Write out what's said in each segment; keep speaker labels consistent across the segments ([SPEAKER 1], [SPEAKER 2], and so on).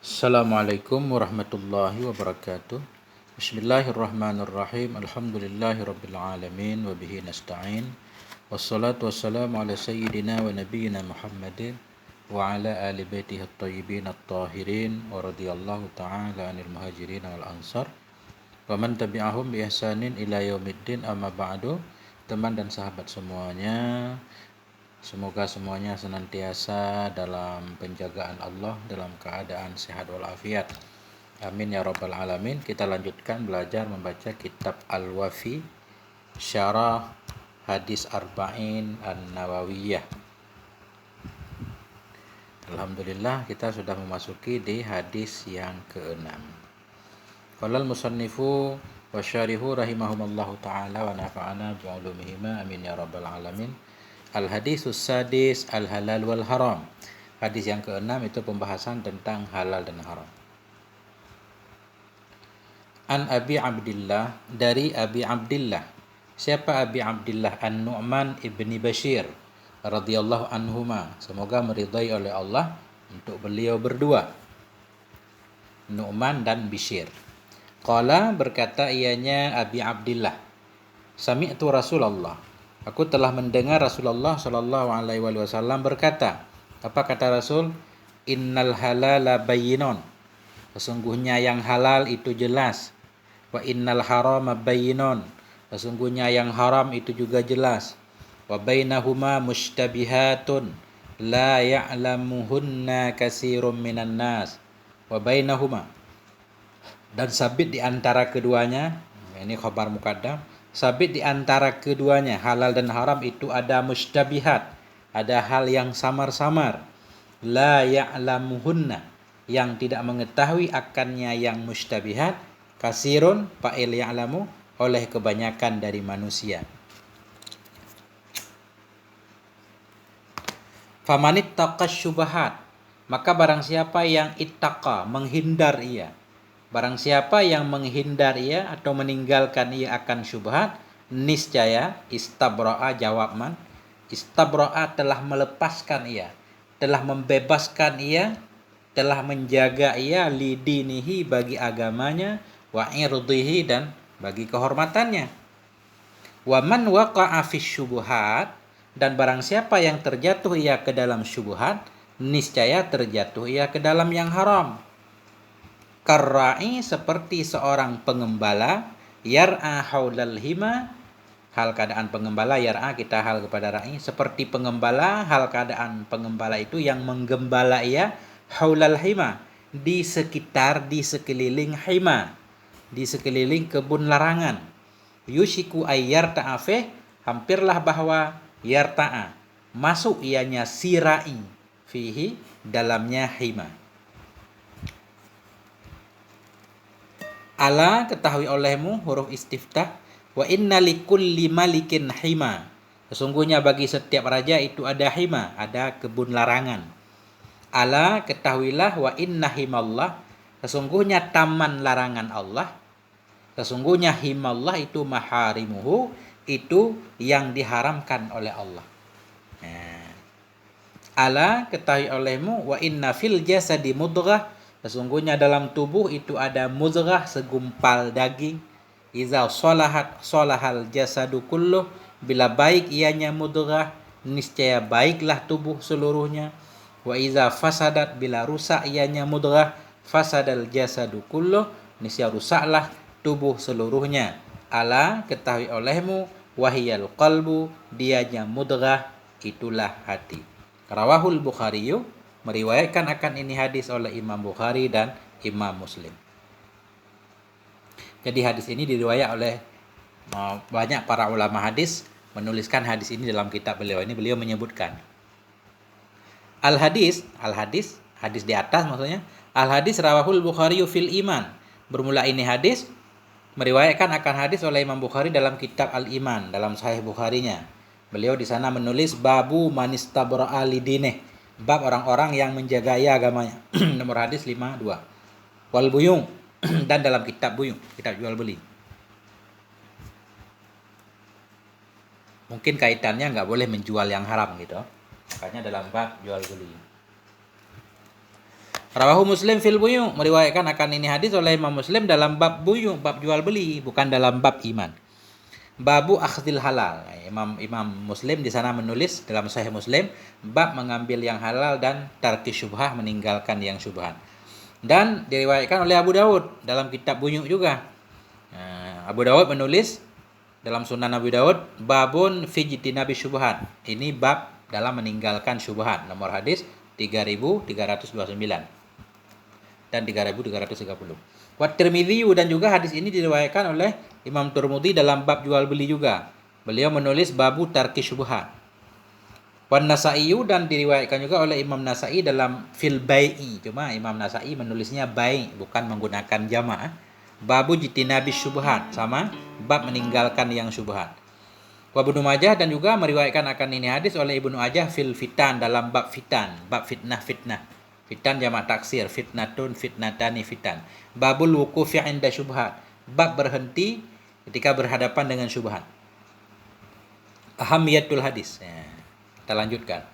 [SPEAKER 1] Assalamualaikum warahmatullahi wabarakatuh. Bismillahirrahmanirrahim. Alhamdulillahirabbil alamin wa bihi nasta'in. Wassalatu wassalamu ala sayyidina wa nabiyyina Muhammadin wa ala ali baitihi at-tayyibin at-tahirin wa radhiyallahu ta'ala 'anil muhajirin wal ansar wa man tabi'ahum bi ihsanin ila yaumiddin, amma ba'du. Teman dan sahabat semuanya, semoga semuanya senantiasa dalam penjagaan Allah, dalam keadaan sehat walafiat. Amin ya rabbal alamin. Kita lanjutkan belajar membaca kitab Al-Wafi, Syarah Hadis Arba'in An-Nawawiyah. Alhamdulillah, kita sudah memasuki di hadis yang ke-6. Qala al-musannifu wa syarihu rahimahumallahu ta'ala wa nafa'ana bi'ulumihima amin ya rabbal alamin. Al-hadisus sadis al-halal wal haram. Hadis yang ke-6 itu pembahasan tentang halal dan haram. An Abi Abdillah, dari Abi Abdillah. Siapa Abi Abdillah? An-Nu'man ibni Bashir radhiyallahu anhuma. Semoga meridai oleh Allah untuk beliau berdua, Nu'man dan Bishir. Qala, berkata ianya Abi Abdillah, sami'tu Rasulullah, aku telah mendengar Rasulullah sallallahu alaihi wasallam berkata. Apa kata Rasul? Innal halala bayyinun. Sesungguhnya yang halal itu jelas. Wa innal harama bayyinun. Sesungguhnya yang haram itu juga jelas. Wa bainahuma mushtabihatun la ya'lamuhunna katsirum minan nas. Wa bainahuma, dan sabit di antara keduanya, ini khabar muqaddam, sabit di antara keduanya, halal dan haram itu ada mushtabihat, ada hal yang samar-samar. La ya'lamuhunna, yang tidak mengetahui akannya yang mushtabihat. Kasirun, fa'il ya'lamu, oleh kebanyakan dari manusia. Famanit taqas syubahat, maka barang siapa yang ittaqa, menghindar ia. Barang siapa yang menghindar ia atau meninggalkan ia akan syubhat, niscaya, istabra'a jawab man, istabra'a telah melepaskan ia, telah membebaskan ia, telah menjaga ia lidinihi bagi agamanya, wa irdihi dan bagi kehormatannya. Wa man waqa'a fis syubhat, dan barang siapa yang terjatuh ia ke dalam syubhat, niscaya terjatuh ia ke dalam yang haram. Karra'i, seperti seorang pengembala, yar'a haulal hima, hal keadaan pengembala, yar'a kita hal kepada ra'i, seperti pengembala, hal keadaan pengembala itu yang menggembala ia, haulal hima, di sekitar, di sekeliling hima, di sekeliling kebun larangan. Yushiku ayyar ta'afeh, hampirlah bahwa yarta'a, masuk ianya si ra'i, fihi, dalamnya hima. Ala, ketahui olehmu, huruf istiftah. Wa inna likulli malikin hima, sesungguhnya bagi setiap raja itu ada hima, ada kebun larangan. Ala, ketahuilah, wa inna himallah, sesungguhnya taman larangan Allah, sesungguhnya himallah itu maharimuhu, itu yang diharamkan oleh Allah. Ala, ketahui olehmu, wa inna fil jasadi mudghah, sesungguhnya dalam tubuh itu ada mudghah, segumpal daging. Iza sholahat sholahal jasadu kulluh, bila baik ianya mudghah, niscaya baiklah tubuh seluruhnya. Wa iza fasadat, bila rusak ianya mudghah, fasadal jasadu kulluh, niscaya rusaklah tubuh seluruhnya. Ala, ketahui olehmu, wahiyal qalbu, dianya mudghah, itulah hati. Rawahul Bukhariyu, meriwayatkan akan ini hadis oleh Imam Bukhari dan Imam Muslim. Jadi hadis ini diriwayat oleh banyak para ulama hadis, menuliskan hadis ini dalam kitab beliau. Ini beliau menyebutkan hadis di atas maksudnya. Al-hadis rawahul Bukhariyu fil iman. Bermula ini hadis meriwayatkan akan hadis oleh Imam Bukhari dalam kitab Al-Iman, dalam Sahih Bukharinya. Beliau di sana menulis babu manistabra'a lidineh, bab orang-orang yang menjaga agamanya. Nomor hadis 52. Wal buyung, dan dalam kitab buyung, kitab jual beli. Mungkin kaitannya nggak boleh menjual yang haram gitu. Makanya dalam bab jual beli. Rawahu Muslim fil buyu, meriwayatkan akan ini hadis oleh Imam Muslim dalam bab buyu, bab jual beli, bukan dalam bab iman. Babu akhdil halal. Imam Muslim di sana menulis dalam Sahih Muslim bab mengambil yang halal dan tarki syubhah, meninggalkan yang syubhat. Dan diriwayatkan oleh Abu Dawud dalam kitab buyu juga. Abu Dawud menulis dalam Sunan Abu Dawud babun fi jitinabi syubhat. Ini bab dalam meninggalkan syubhat. Nomor hadis 3329 dan 3330. Wa Tirmidzi, dan juga hadis ini diriwayatkan oleh Imam Tirmidzi dalam bab jual beli juga. Beliau menulis babu tarki syubhat. Wan Nasa'i, dan diriwayatkan juga oleh Imam Nasa'i dalam fil bai'i. Cuma Imam Nasa'i menulisnya bai, bukan menggunakan jama'. Babu jitinabi syubhat, sama bab meninggalkan yang syubhat. Wa Ibnu Majah, dan juga meriwayatkan akan ini hadis oleh Ibnu Majah fil fitan, dalam bab fitan, bab fitnah. Fitan jamak taksir, fitnatun, fitnatani, fitan. Babul wuqufi 'inda syubhat, bab berhenti ketika berhadapan dengan syubhat. Ahamiyatul hadis. Kita lanjutkan.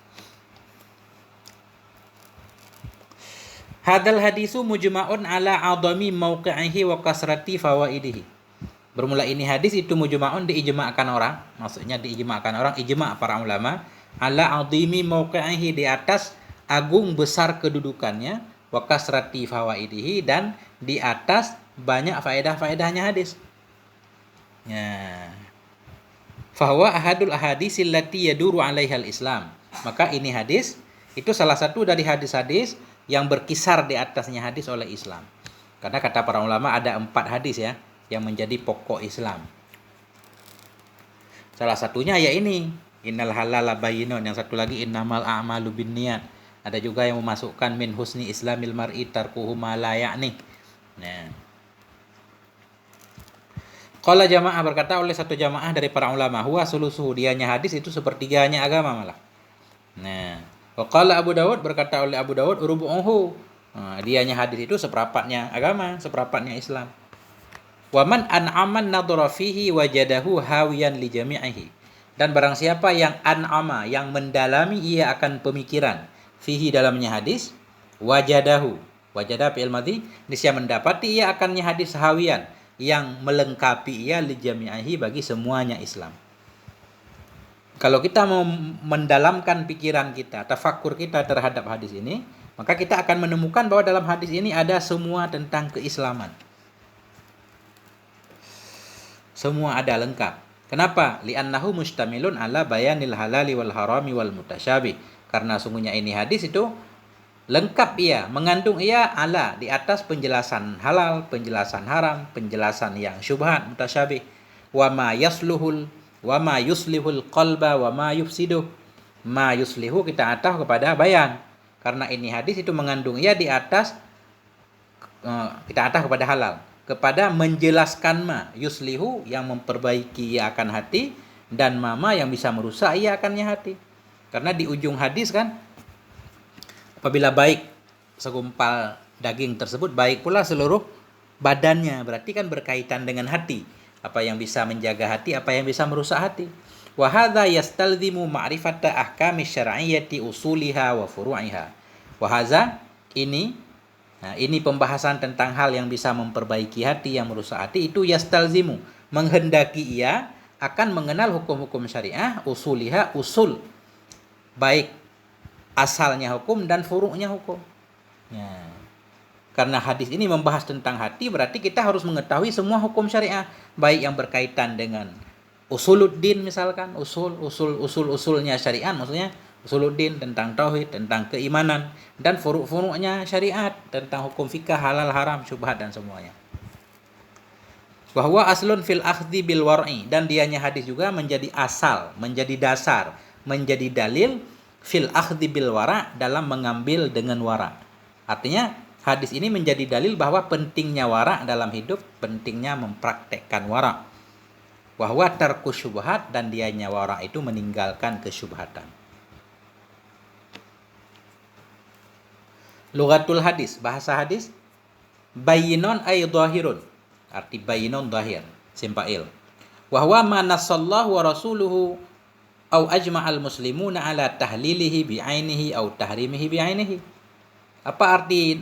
[SPEAKER 1] Hadal hadisu mujma'un ala 'azami mauqi'ihi wa kasrati fawaidihi. Bermula ini hadis itu mujma'un, diijma'kan orang, maksudnya diijma'kan orang, ijma' para ulama, ala 'azimi mauqi'ihi, di atas agung besar kedudukannya, wa kasrati fawaidihi, dan di atas banyak faedah-faedahnya hadis. Ya. Fahuwa ahadul ahaditsil lati yaduru 'alaihal Islam. Maka ini hadis itu salah satu dari hadis-hadis yang berkisar di atasnya hadis oleh Islam. Karena kata para ulama ada 4 hadis ya yang menjadi pokok Islam. Salah satunya ya ini, innal halala bayyinun, yang satu lagi innamal a'malu binniyat. Ada juga yang memasukkan min husni islamil mar'i tarkuhu ma la ya'ni. Nah. Qala jamaah, berkata oleh satu jamaah dari para ulama, huwa sulusuhu, dianya hadis itu sepertiganya agama malah. Nah, wa qala Abu Dawud, berkata oleh Abu Dawud, rubu'uhu. Dianya hadis itu seperempatnya agama, seperempatnya Islam. Wa man an'aman nadhara fihi wajadahu hawiyan li jami'ihi. Dan barang siapa yang an'ama, yang mendalami, ia akan pemikiran fihi, dalamnya hadis, wajadahu, wajadah fi'il madhi, niscaya mendapati ia akannya hadis hawiyan, yang melengkapi ia li jami'ihi, bagi semuanya Islam. Kalau kita mau mendalamkan pikiran kita, tafakkur kita terhadap hadis ini, maka kita akan menemukan bahwa dalam hadis ini ada semua tentang keislaman. Semua ada, lengkap. Kenapa? Li'annahu mustamilun ala bayanil halali wal harami wal mutasyabih. Karena sungguhnya ini hadis itu lengkap, ia mengandung ia ala, di atas penjelasan halal, penjelasan haram, penjelasan yang syubhat, mutasyabih. Wa ma yuslihul qalba wa ma yufsiduh. Ma yuslihu kita atah kepada bayan. Karena ini hadis itu mengandung ia di atas kita atah kepada halal, kepada menjelaskan ma yuslihu, yang memperbaiki ia akan hati, dan mama yang bisa merusak ia akannya hati. Karena di ujung hadis kan, apabila baik segumpal daging tersebut, baik pula seluruh badannya. Berarti kan berkaitan dengan hati. Apa yang bisa menjaga hati, apa yang bisa merusak hati. Wa hadza yastalzimu ma'rifata ahkami syar'iyyati usuliha wa furu'iha. Wa hadza, ini pembahasan tentang hal yang bisa memperbaiki hati, yang merusak hati, itu yastalzimu, menghendaki ia akan mengenal hukum-hukum syariah, usuliha, usul, baik asalnya hukum dan furu'nya hukum. Ya. Karena hadis ini membahas tentang hati, berarti kita harus mengetahui semua hukum syariah, baik yang berkaitan dengan usuluddin misalkan, usulnya syariat, maksudnya usuluddin tentang tauhid, tentang keimanan, dan furu'-furu'nya syariat tentang hukum fikih, halal, haram, syubhat, dan semuanya. Bahwa aslun fil akhdhi bil war'i, dan dianya hadis juga menjadi asal, menjadi dasar, menjadi dalil fil akhdhi bil wara', dalam mengambil dengan wara'. Artinya hadis ini menjadi dalil bahwa pentingnya wara' dalam hidup, pentingnya mempraktekkan wara'. Bahwa tarku syubhat, dan dianya wara' itu meninggalkan kesyubhatan. Lughatul hadis, bahasa hadis, bayyinun ay dhahirun, arti bayyinun dhahir, simpail. Wa huwa ma nassallahu wa rasuluhu au ajma'al muslimuna ala tahlilihi bi'ainihi au tahrimihi bi'ainihi. Apa arti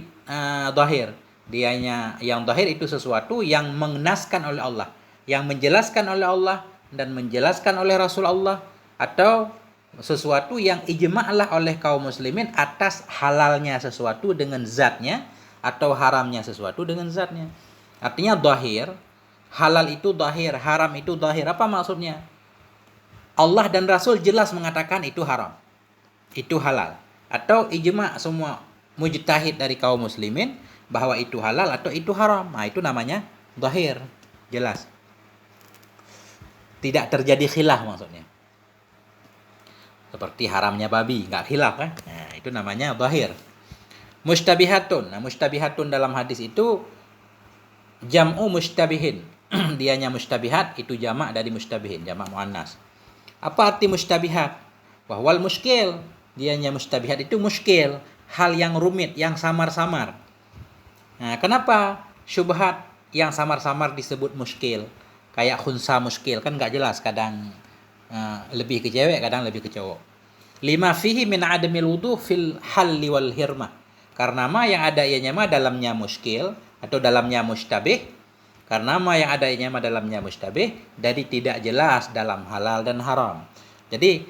[SPEAKER 1] zahir? Dianya yang zahir itu sesuatu yang mengenaskan oleh Allah, yang menjelaskan oleh Allah dan menjelaskan oleh Rasul Allah, atau sesuatu yang ijma'lah oleh kaum muslimin atas halalnya sesuatu dengan zatnya atau haramnya sesuatu dengan zatnya. Artinya zahir, halal itu zahir, haram itu zahir. Apa maksudnya? Allah dan Rasul jelas mengatakan itu haram, itu halal, atau ijma' semua mujtahid dari kaum muslimin bahwa itu halal atau itu haram. Nah, itu namanya zahir, jelas. Tidak terjadi khilaf maksudnya. Seperti haramnya babi, nggak khilaf kan? Nah, itu namanya zahir. Mustabihatun. Nah, mustabihatun dalam hadis itu jam'u mustabihin. Dianya mustabihat itu jamak dari mustabihin, jamak muannas. Apa arti mustabihat? Wahwal muskil. Dianya mustabihat itu muskil, hal yang rumit, yang samar-samar. Nah, kenapa syubhat yang samar-samar disebut muskil? Kayak khunsa muskil, kan nggak jelas, kadang lebih ke cewek, kadang lebih ke cowok. Lima fihi min adamil wudu fil halli wal hirmah. Karena ma yang ada ianya ma dalamnya muskil atau dalamnya mustabih. Karena ma yang ada ianya ma dalamnya mustabih dari tidak jelas dalam halal dan haram. Jadi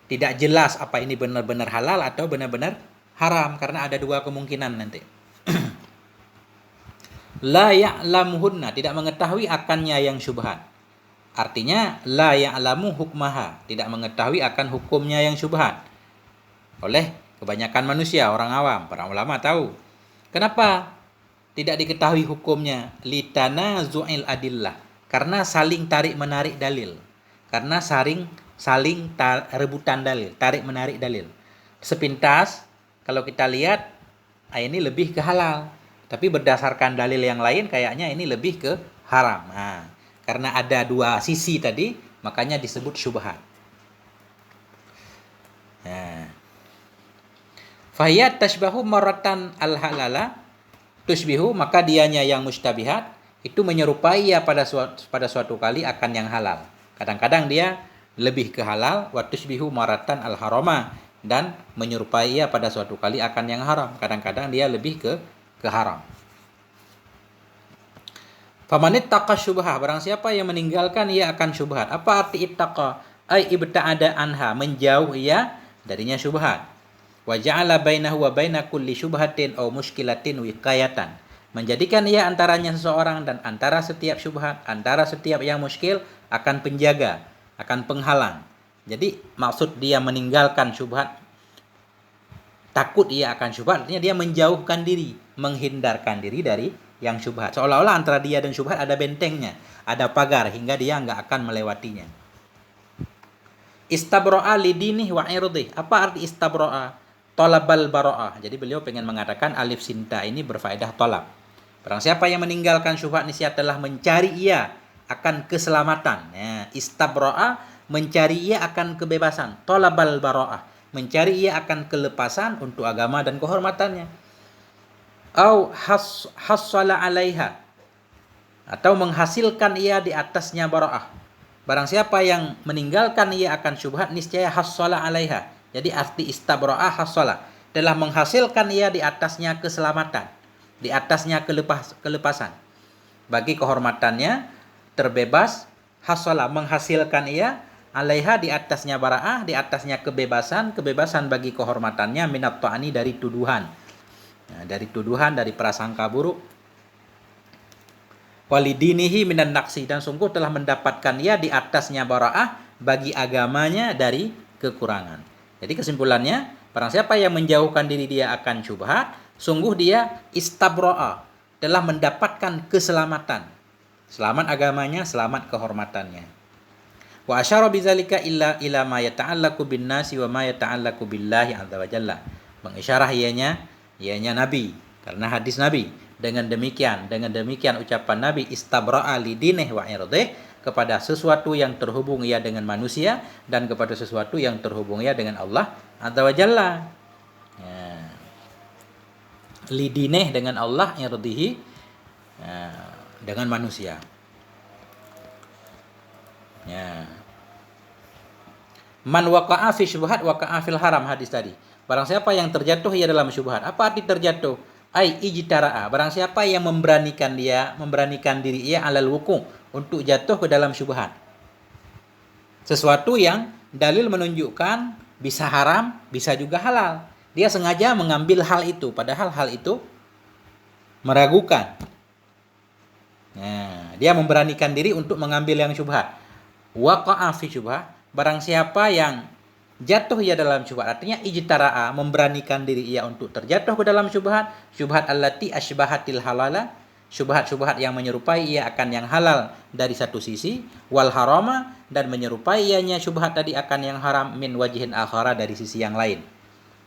[SPEAKER 1] tidak jelas apa ini benar-benar halal atau benar-benar haram, karena ada dua kemungkinan nanti. La ya'lamuhunna, tidak mengetahui akannya yang syubhat. Artinya la ya'lamu hukmaha, tidak mengetahui akan hukumnya yang syubhat. Oleh kebanyakan manusia, orang awam, para ulama tahu. Kenapa tidak diketahui hukumnya? Litana zu'il adillah, karena saling tarik menarik dalil. Karena saling rebutan dalil, tarik menarik dalil. Sepintas kalau kita lihat ini lebih ke halal, tapi berdasarkan dalil yang lain kayaknya ini lebih ke haram. Nah, karena ada dua sisi tadi, makanya disebut syubhat. Nah, fahiyat tashbahu maratan al-halala tushbihu, maka dianya yang mustabihat itu menyerupai ya pada suatu kali akan yang halal. Kadang-kadang dia lebih ke halal, wa tushbihu maratan al-harama, dan menyerupai ya pada suatu kali akan yang haram. Kadang-kadang dia lebih ke haram. Famanit taqa syubhah, barang siapa yang meninggalkan ia akan syubhat. Apa arti ittaqa? Ai ibta'ada anha, menjauh ia darinya syubhat. Wa ja'ala bainahu wa baina kulli syubhatin aw muskilatin wiqayatan, menjadikan ia antaranya seseorang dan antara setiap syubhat, antara setiap yang muskil akan penjaga, akan penghalang. Jadi maksud dia meninggalkan syubhat, takut ia akan syubhat, artinya dia menjauhkan diri, menghindarkan diri dari yang syubhat. Seolah-olah antara dia dan syubhat ada bentengnya, ada pagar, hingga dia nggak akan melewatinya. Istabro'a lidinih wa irdih. Apa arti istabro'a? Tolabal baro'ah. Jadi beliau pengen mengatakan alif sinta ini berfaedah tolab. Barang siapa yang meninggalkan syubhat niscaya telah mencari ia akan keselamatan. Ya, istabro'a, mencari ia akan kebebasan. Tolabal baro'ah, mencari ia akan kelepasan untuk agama dan kehormatannya. Au hassala alaiha, atau menghasilkan ia di atasnya baro'ah. Barang siapa yang meninggalkan ia akan syubhat niscaya hassala alaiha. Jadi arti istabro'ah hassala, telah menghasilkan ia di atasnya keselamatan, di atasnya kelepasan. Bagi kehormatannya terbebas, hassala menghasilkan ia alaiha di atasnya bara'ah, di atasnya kebebasan bagi kehormatannya, minat ta'ani dari tuduhan. Nah, dari tuduhan, dari prasangka buruk. Walidinihi minan naksi, dan sungguh telah mendapatkan ia di atasnya bara'ah bagi agamanya dari kekurangan. Jadi kesimpulannya, barang siapa yang menjauhkan diri dia akan syubhat, sungguh dia istabro'a, telah mendapatkan keselamatan. Selamat agamanya, selamat kehormatannya. Wa asyara bizalika illa ma yata'allaku bin nasi wa ma yata'allaku billahi azza wa jalla. Mengisyarah ianya Nabi, karena hadis Nabi. Dengan demikian ucapan Nabi, istabra'a lidinih wa irdih, kepada sesuatu yang terhubung ia dengan manusia dan kepada sesuatu yang terhubung ia dengan Allah azza wa jalla. Ya. Lidineh dengan Allah, irdihi dengan manusia. Ya. Man waqa'a fi syubhat waqa'a fil haram, hadis tadi. Barang siapa yang terjatuh ia dalam syubhat. Apa arti terjatuh? Ai ijtara'a. Barang siapa yang memberanikan diri ia alal wuku, untuk jatuh ke dalam syubhat. Sesuatu yang dalil menunjukkan bisa haram, bisa juga halal. Dia sengaja mengambil hal itu, padahal hal itu meragukan. Nah, dia memberanikan diri untuk mengambil yang syubhat. Waqa'a fi syubhat, barang siapa yang jatuh ia dalam syubhat, artinya ijtara'a, memberanikan diri ia untuk terjatuh ke dalam syubhat, syubhat allati asbahatil halala, syubhat-syubhat yang menyerupai ia akan yang halal dari satu sisi, wal harama, dan menyerupai ianya syubhat tadi akan yang haram min wajihin akhara, dari sisi yang lain.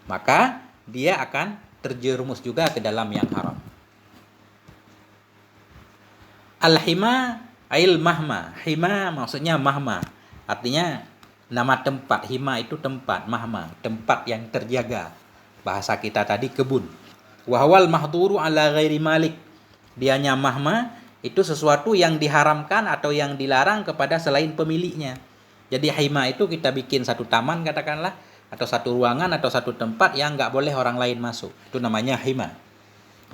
[SPEAKER 1] Maka dia akan terjerumus juga ke dalam yang haram. Al-hima ail mahma. Hima maksudnya mahma. Artinya nama tempat. Hima itu tempat, mahma, tempat yang terjaga. Bahasa kita tadi kebun. Wahwal mahduru ala ghairi malik. Dianya mahma itu sesuatu yang diharamkan atau yang dilarang kepada selain pemiliknya. Jadi hima itu kita bikin satu taman katakanlah, atau satu ruangan atau satu tempat yang nggak boleh orang lain masuk. Itu namanya hima.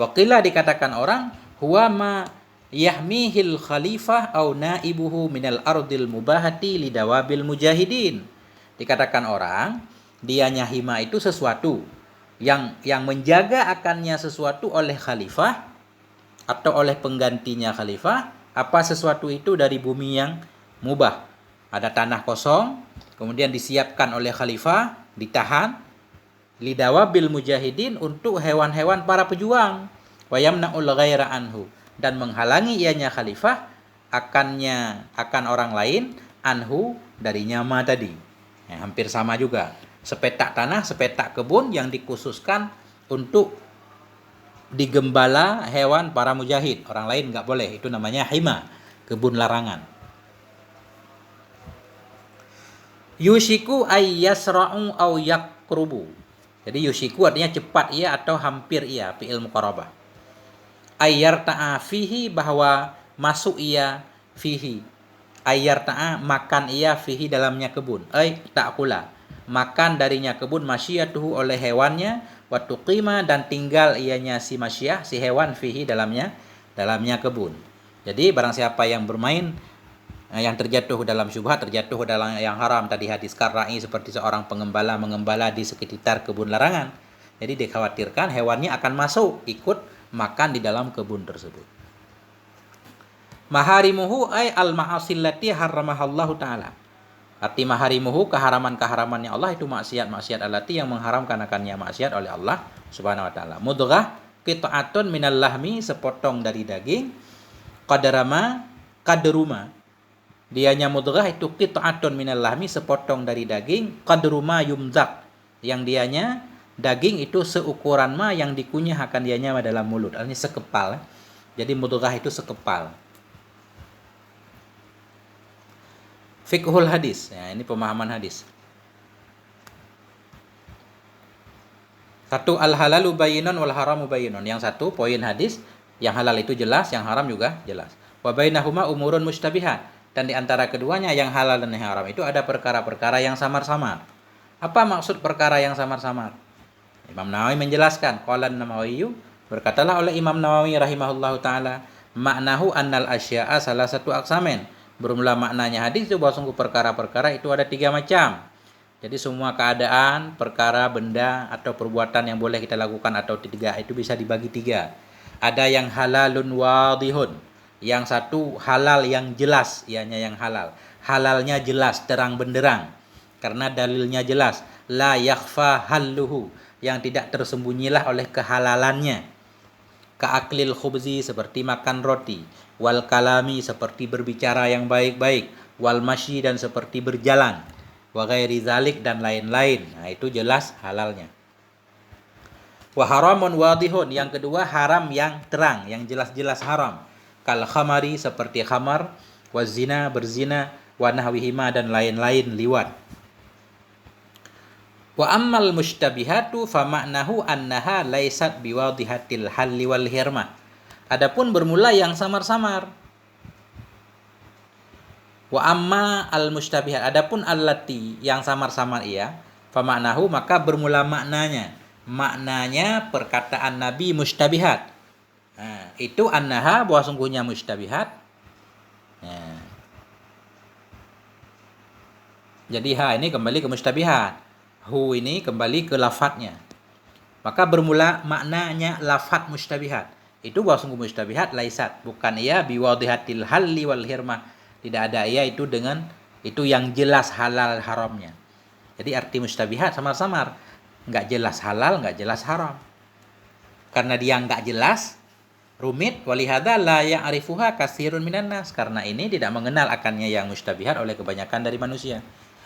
[SPEAKER 1] Waqila dikatakan orang huwa ma yahmihil khalifah au naibuhu minal ardil mubahati lidawabil mujahidin. Dikatakan orang, dianya hima itu sesuatu yang menjaga akannya sesuatu oleh khalifah atau oleh penggantinya khalifah. Apa sesuatu itu dari bumi yang mubah. Ada tanah kosong, kemudian disiapkan oleh khalifah, ditahan lidawabil mujahidin, untuk hewan-hewan para pejuang, wa yamna'ul ghaira anhu, dan menghalangi ianya khalifah akan orang lain, anhu, dari nyama tadi. Hampir sama juga. Sepetak tanah, sepetak kebun yang dikhususkan untuk digembala hewan para mujahid. Orang lain nggak boleh. Itu namanya hima, kebun larangan. Yushiku ay yasra'u au yakrubu. Jadi yushiku artinya cepat ia atau hampir ia, fi'il muqarabah. Ayyarta'a fihi, bahwa masuk ia fihi. Ayyarta'a, makan ia fihi, dalamnya kebun. Ta'kula, makan darinya kebun, masyiyatuhu, oleh hewannya, wa tuqima, dan tinggal ianya si masyiyah, si hewan, fihi, dalamnya kebun. Jadi barang siapa yang bermain, yang terjatuh dalam syubhat, terjatuh dalam yang haram, tadi hadis karra'i, seperti seorang mengembala di sekitar kebun larangan. Jadi dikhawatirkan hewannya akan masuk, ikut makan di dalam kebun tersebut. Maharimuhu ay al-ma'asillati harramahallahu ta'ala. Arti maharimuhu, keharaman-keharamannya Allah, itu maksiat-maksiat allati, yang mengharamkan akannya maksiat oleh Allah subhanahu wa ta'ala. Mudghah qita'atun minal lahmi, sepotong dari daging. Qadruma, dianya mudghah itu qita'atun minal lahmi, sepotong dari daging. Qadruma yumzak, yang dianya daging itu seukuran ma yang dikunyah akan dianya dalam mulut. Artinya sekepal. Jadi mudghah itu sekepal. Fiqhul hadis. Ya, ini pemahaman hadis. Satu, al halalu bayyinun wal haramu bayyinun. Yang satu, poin hadis, yang halal itu jelas, yang haram juga jelas. Wa bainahuma umurun mustabihat. Dan di antara keduanya, yang halal dan yang haram, itu ada perkara-perkara yang samar-samar. Apa maksud perkara yang samar-samar? Imam Nawawi menjelaskan, qala an-Nawawi, berkatalah oleh Imam Nawawi rahimahullahu taala, maknahu annal asya'a salah satu aksamen. Bermula maknanya hadis itu bahwa sungguh perkara-perkara itu ada 3 macam. Jadi semua keadaan, perkara, benda atau perbuatan yang boleh kita lakukan atau tidak, itu bisa dibagi 3. Ada yang halalun wadihun. Yang satu halal yang jelas, ianya yang halal. Halalnya jelas, terang benderang, karena dalilnya jelas. La yakhfa halluhu, yang tidak tersembunyilah oleh kehalalannya. Ka'aklil khubzi, seperti makan roti. Wal kalami, seperti berbicara yang baik-baik. Wal masyi, dan seperti berjalan. Wa ghairi zalik, dan lain-lain. Nah, itu jelas halalnya. Wa haramun wadihun, yang kedua haram yang terang, yang jelas-jelas haram. Kal khamari, seperti khamar. Wa zina, berzina. Wa nahwihima, dan lain-lain liwat. Wa ammal mushtabihatu fa ma'nahu annaha laysat biwadihatil halli wal hirmah. Adapun bermula yang samar-samar, Wa amma al-mustabihat, adapun allati yang samar-samar ia, fa maknahu, maka bermula maknanya. Maknanya perkataan Nabi mustabihat. Nah, itu annaha, bahwa sungguhnya mustabihat. Nah, jadi ha ini kembali ke mustabihat. Hu ini kembali ke lafadznya. Maka bermula maknanya lafadz mustabihat. Itu bahwa sungguh mustabihat laisat, bukan ia biwadihatil halli wal hirmah. Tidak ada ia itu dengan itu yang jelas halal haramnya. Jadi arti mustabihat samar-samar, nggak jelas halal, nggak jelas haram. Karena dia nggak jelas, rumit, walihada la ya'rifuha katsirun minan nas. Karena ini tidak mengenal akannya yang mustabihat oleh kebanyakan dari manusia.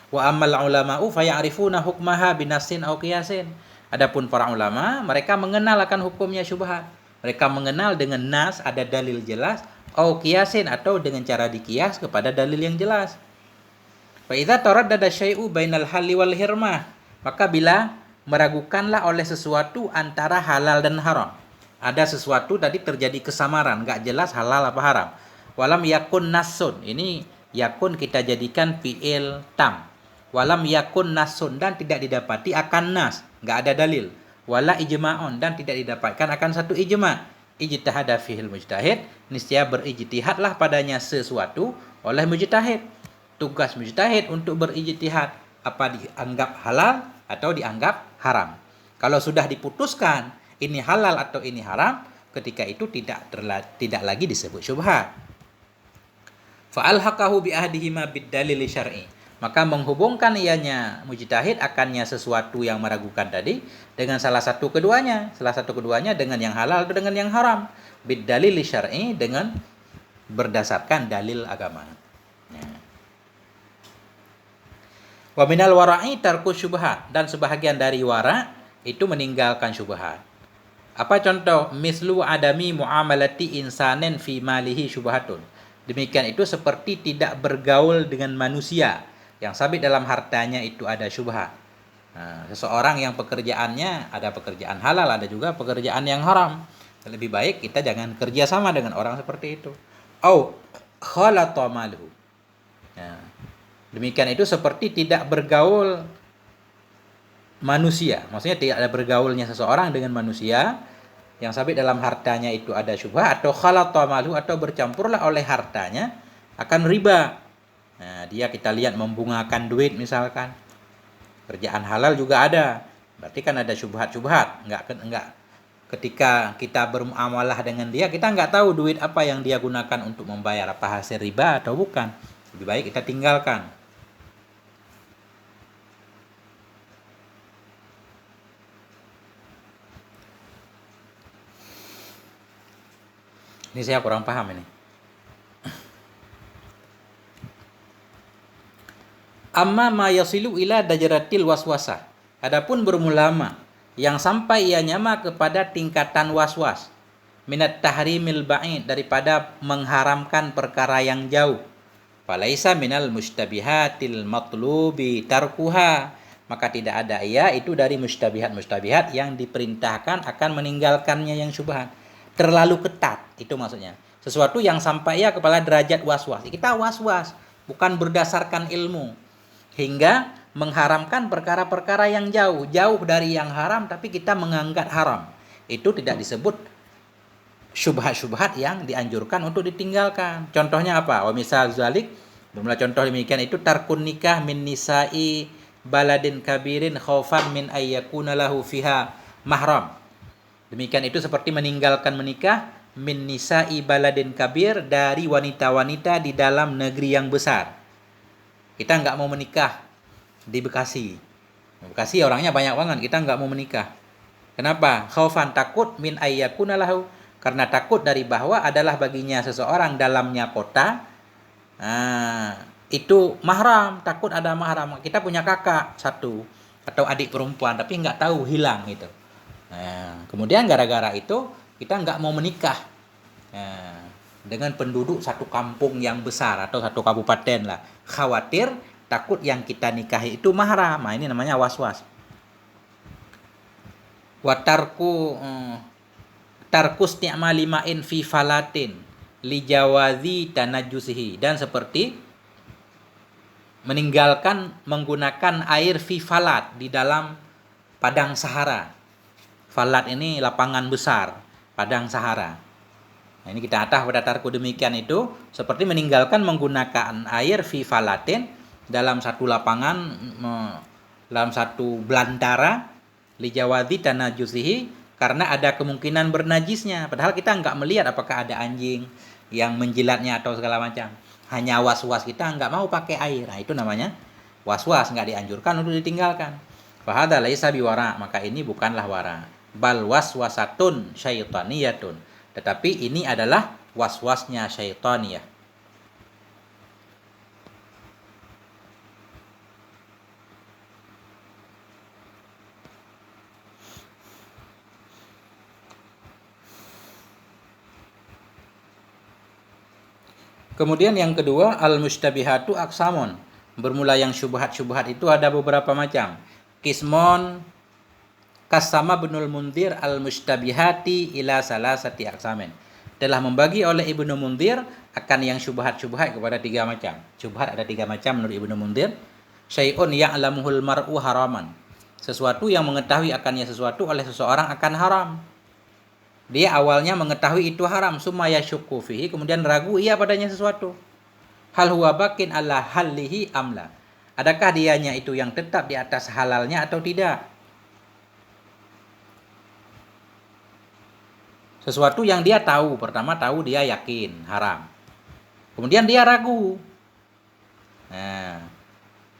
[SPEAKER 1] Wa ammal ulama'u fa ya'rifuna hukmaha binasin aw qiyasin. Adapun para ulama, mereka mengenal akan hukumnya syubhat. Mereka mengenal dengan nas, ada dalil jelas, au qiyasin, atau dengan cara dikias kepada dalil yang jelas. Fa idza taraddada syai'u bainal halli wal hirmah, maka bila meragukanlah oleh sesuatu antara halal dan haram. Ada sesuatu tadi terjadi kesamaran, enggak jelas halal apa haram. Walam yakun nasun, ini yakun kita jadikan fi'il tam. Walam yakun nasun, dan tidak didapati akan nas, enggak ada dalil. Wala ijma'un, dan tidak didapatkan akan satu ijma'. Ijtihada fihil mujtahid, niscaya berijtihadlah padanya sesuatu oleh mujtahid. Tugas mujtahid untuk berijtihad, apa dianggap halal atau dianggap haram. Kalau sudah diputuskan ini halal atau ini haram, ketika itu tidak lagi disebut syubhat. Fa alhaqahu bi ahdihima bid dalil syar'i, maka menghubungkan ianya mujtahid akannya sesuatu yang meragukan tadi dengan salah satu keduanya dengan yang halal atau dengan yang haram, bid dalil syar'i, dengan berdasarkan dalil agama. Wa minal wara'i tarku syubhat, dan sebahagian dari wara itu meninggalkan syubhat. Apa contoh? Mislu adami muamalati insanin fi malihi syubhatun. Demikian itu seperti tidak bergaul dengan manusia yang sabit dalam hartanya itu ada syubhat. Nah, seseorang yang pekerjaannya ada pekerjaan halal, ada juga pekerjaan yang haram. Lebih baik kita jangan kerja sama dengan orang seperti itu. Au khalata maluhu. Nah, demikian itu seperti tidak bergaul manusia. Maksudnya tidak ada bergaulnya seseorang dengan manusia yang sabit dalam hartanya itu ada syubhat, atau khalata maluhu, atau bercampurlah oleh hartanya akan riba. Nah, dia kita lihat membungakan duit misalkan. Kerjaan halal juga ada. Berarti kan ada syubhat-syubhat. Enggak ketika kita bermuamalah dengan dia, kita enggak tahu duit apa yang dia gunakan untuk membayar, apa hasil riba atau bukan. Lebih baik kita tinggalkan. Ini saya kurang paham ini. Amma ma yasilu ila dajaratil waswasah. Adapun bermulama yang sampai ia nyama kepada tingkatan waswas, minat tahrimil ba'id, daripada mengharamkan perkara yang jauh. Falaisa minal mustabihatil matlubi tarkuha, maka tidak ada ia itu dari mustabihat yang diperintahkan akan meninggalkannya yang syubhat. Terlalu ketat, itu maksudnya. Sesuatu yang sampai ia kepada derajat waswas. Kita waswas, bukan berdasarkan ilmu, hingga mengharamkan perkara-perkara yang jauh dari yang haram, tapi kita menganggap haram. Itu tidak disebut syubhat-syubhat yang dianjurkan untuk ditinggalkan. Contohnya apa? Wa misal zalik, bermula contoh demikian itu tarkun nikah min nisa'i baladin kabirin khaufan min ayyakuna lahu fiha mahram. Demikian itu seperti meninggalkan menikah min nisa'i baladin kabir, dari wanita-wanita di dalam negeri yang besar. Kita nggak mau menikah di Bekasi. Bekasi orangnya banyak banget, kita nggak mau menikah. Kenapa? Khaufan, takut, min ayyakuna lahu, karena takut dari bahwa adalah baginya seseorang dalamnya kota. Itu mahram, takut ada mahram. Kita punya kakak satu atau adik perempuan, tapi nggak tahu, hilang gitu. Kemudian gara-gara itu kita nggak mau menikah dengan penduduk satu kampung yang besar atau satu kabupaten lah. Khawatir, takut yang kita nikahi itu mahram. Nah, ini namanya was-was. Tarkus ni'mali ma'in fi falatin li jawazi tanajusihi, dan seperti meninggalkan menggunakan air fi falat di dalam padang Sahara. Falat ini lapangan besar, padang Sahara. Nah, ini kita atah pada tarku demikian itu seperti meninggalkan menggunakan air fi falatin dalam satu lapangan, dalam satu belantara, li jawazi tanajusihi, karena ada kemungkinan bernajisnya. Padahal kita nggak melihat apakah ada anjing yang menjilatnya atau segala macam. Hanya was-was, kita nggak mau pakai air. Nah, itu namanya was-was, nggak dianjurkan untuk ditinggalkan. Fahadha laisa biwara, maka ini bukanlah wara. Bal waswasatun syaitaniyatun. Tetapi ini adalah was-wasnya syaitaniyah. Kemudian yang kedua, al-mustabihatu aksamun. Bermula yang syubhat-syubhat itu ada beberapa macam. Kismon kasama binul Mundhir al-mustabihati ila salasati aksamin. Telah membagi oleh Ibnu Mundhir akan yang syubhat-syubhat kepada 3 macam. Syubhat ada 3 macam menurut Ibnu Mundhir. Syai'un ya'lamuhul mar'u haraman. Sesuatu yang mengetahui akannya sesuatu oleh seseorang akan haram. Dia awalnya mengetahui itu haram, summa yashukku fihi, kemudian ragu ia padanya sesuatu. Hal huwa bakin ala hallihi amla. Adakah dianya itu yang tetap di atas halalnya atau tidak? Sesuatu yang dia tahu, pertama tahu dia yakin haram. Kemudian dia ragu. Nah,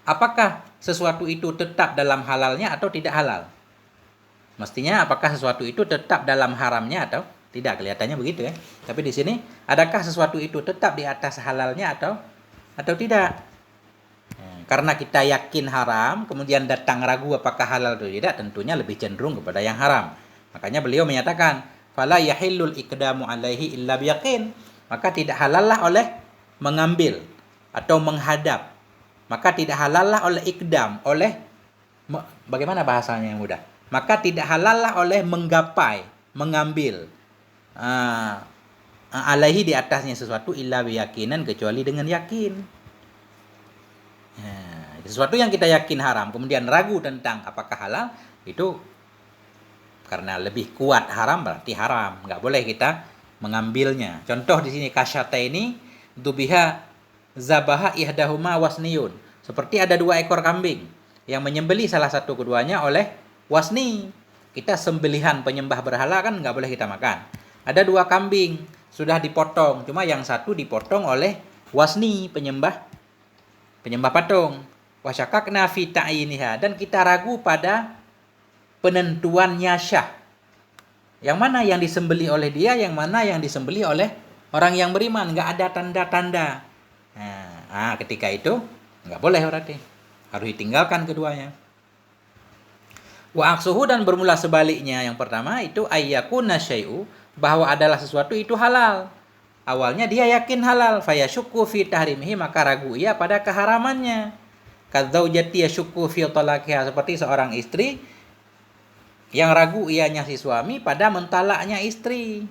[SPEAKER 1] apakah sesuatu itu tetap dalam halalnya atau tidak halal? Mestinya apakah sesuatu itu tetap dalam haramnya atau tidak? Kelihatannya begitu ya. Tapi di sini, adakah sesuatu itu tetap di atas halalnya atau tidak? Karena kita yakin haram, kemudian datang ragu apakah halal atau tidak, tentunya lebih cenderung kepada yang haram. Makanya beliau menyatakan, fala yahillul iqdamu alaihi illa biyaqin. Maka tidak halallah oleh mengambil atau menghadap. Maka tidak halallah oleh iqdam, oleh bagaimana bahasanya yang mudah? Maka tidak halallah oleh menggapai, mengambil alaihi di atasnya sesuatu illa biyakinan, kecuali dengan yakin. Sesuatu yang kita yakin haram, kemudian ragu tentang apakah halal, itu karena lebih kuat haram berarti haram, nggak boleh kita mengambilnya. Contoh di sini kasyata ini dubiha zabaha ihdahuma wasniyun. Seperti ada 2 ekor kambing yang menyembelih salah satu keduanya oleh wasni. Kita sembelihan penyembah berhala kan nggak boleh kita makan. Ada 2 kambing sudah dipotong, cuma yang satu dipotong oleh wasni, penyembah patung. Wasyakakna fi ta'yiniha, dan kita ragu pada penentuannya syah. Yang mana yang disembelih oleh dia, yang mana yang disembelih oleh orang yang beriman, nggak ada tanda-tanda. Nah, ketika itu nggak boleh berarti, harus ditinggalkan keduanya. Wa aksuhu, dan bermula sebaliknya. Yang pertama itu ayyakuna syai'u, bahwa adalah sesuatu itu halal. Awalnya dia yakin halal, fayashukku fi tahrimihi, maka ragu ia pada keharamannya. Kadzaujati yashukku fi talaqiha, seperti seorang istri yang ragu ianya si suami pada mentalaknya istri.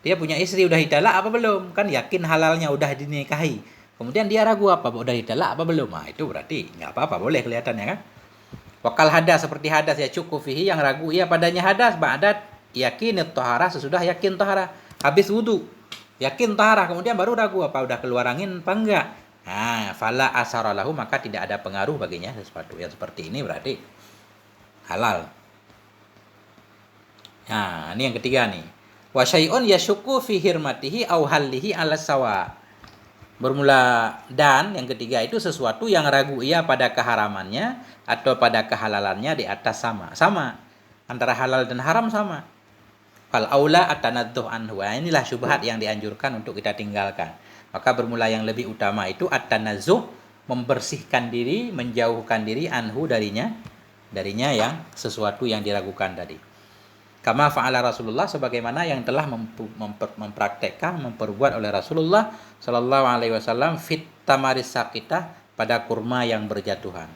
[SPEAKER 1] Dia punya istri, udah ditalak apa belum? Kan yakin halalnya, udah dinikahi. Kemudian dia ragu apa? Udah ditalak apa belum? Nah, itu berarti nggak apa-apa, boleh kelihatannya kan? Wakal hadas, seperti hadas ya cukup fihi, yang ragu ia padanya hadas, ba'dat yakin tohara, sesudah yakin tohara, habis wudu yakin tohara, kemudian baru ragu apa udah keluar angin apa enggak. Nah, fala asaralahu, maka tidak ada pengaruh baginya. Sesuatu yang seperti ini berarti halal. Nah, ini yang ketiga nih. Wa syai'un yashukku fi hirmatihi aw hallihi ala sawa. Bermula dan yang ketiga itu sesuatu yang ragu ia pada keharamannya atau pada kehalalannya di atas sama. Antara halal dan haram sama. Fal aula atanadduh anhu. Inilah syubhat yang dianjurkan untuk kita tinggalkan. Maka bermula yang lebih utama itu at-tanazzuh, membersihkan diri, menjauhkan diri anhu darinya yang sesuatu yang diragukan tadi. Kama fa'ala Rasulullah, sebagaimana yang telah mempraktekkan, memperbuat oleh Rasulullah sallallahu alaihi wasallam fit tamaris sakitah, pada kurma yang berjatuhan.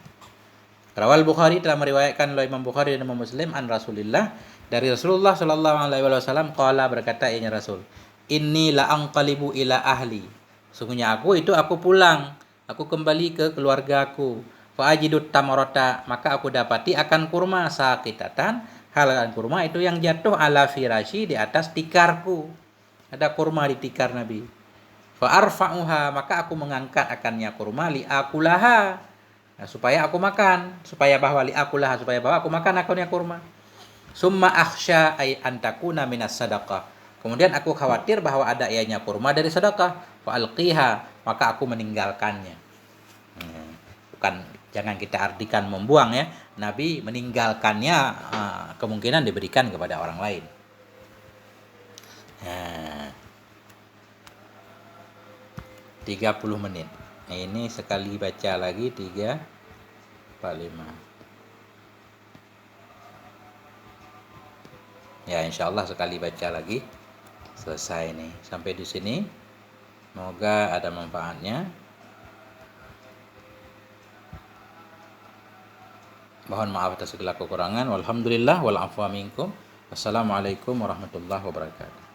[SPEAKER 1] Rawal Bukhari, telah meriwayatkan oleh Imam Bukhari dan Imam Muslim an Rasulillah, dari Rasulullah sallallahu alaihi wasallam qala, berkata ianya Rasul, inni la anqalibu ila ahli, sungguhnya aku pulang Aku kembali ke keluargaku. Fa ajidut tamarata, maka aku dapati akan kurma sakitatan, halakan kurma itu yang jatuh ala firashi, di atas tikarku. Ada kurma di tikar Nabi. Fa arfa'uha, maka aku mengangkat akannya kurma li akulaha. Nah, supaya aku makan, supaya bahwa li akulaha, supaya bahwa aku makan akannya kurma. Summa akhsha ay antakuna minas sadaqah. Kemudian aku khawatir bahwa ada ianya kurma dari sedekah. Fa alqiha, maka aku meninggalkannya. Bukan, jangan kita artikan membuang ya. Nabi meninggalkannya, kemungkinan diberikan kepada orang lain. Nah, 30 menit. Nah, ini sekali baca lagi 3, 4, 5. Ya, insyaallah sekali baca lagi selesai nih. Sampai di sini. Semoga ada manfaatnya. Mohon maaf atas segala kekurangan. Walhamdulillah wal afwa minkum. Wassalamualaikum warahmatullahi wabarakatuh.